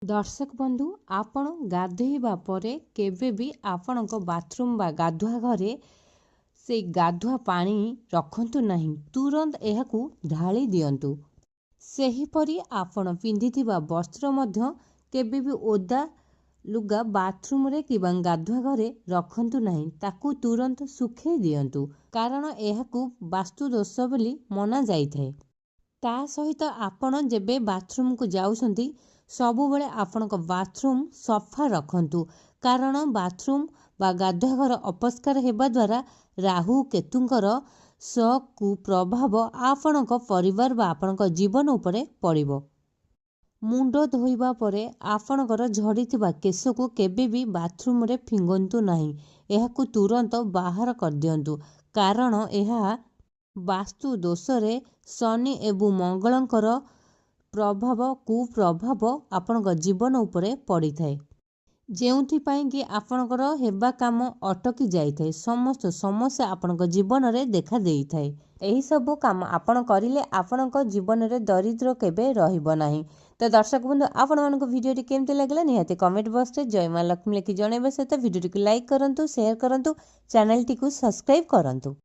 दर्शक बंधु आपण गाधोइबा परे केबे भी आपणक बाथरूम बा गाधुआ घरे से गाधुआ पानी रखंतु नहीं, तुरंत एहाकू ढाली दियंतु। सेहीपरि आपण पिंधिथिबा वस्त्र मध्य केबे भी ओदा लुगा बाथरूम रे कि गाधुआ घरे रखंतु नहीं, ताकू तुरंत सुखे दियंतु, कारण एहाकू वास्तु दोष बोली मना जाइଥାଏ। ता सहित आपण जेबे बाथरूम को जाउछंती सबुबले आपणक बाथरूम सफा रखंतु, कारण बाथरूम बा गाधुआ घर अपस्कार हेबा द्वारा राहु केतुंकर कुप्रभाव आपणक परिवार बा आपणक जीवन उपरे पड़िबो। मुंड धोइबा परे आपणकर झड़ीथिबा केशको केबे भी बाथरूम रे फिंगंतु नहीं, एहाकू तुरंत बाहर कर दियंतु, कारण एहा वास्तु दोषरे शनि एवं मंगलंकर प्रभाव कुप्रभाव आपणक जीवन उपरे पड़ी थाए, जेउथिपाई कि आपणकर हेबा काम अटकी जाइଥାଏ, समस्त समस्या आपणक जीवन रे देखा देई थाए। एही सब काम आपण करिले आपणक जीवन रे दरिद्र केबे रहिबो नाही। तो दर्शक बंधु आपण मानको वीडियो टी केमते लागला निहाती कमेंट बॉक्स रे जय मां लक्ष्मी लिखि जणैबा सहित वीडियो टी लाइक करंतु, शेयर करंतु, चैनल टी को सब्सक्राइब करंतु।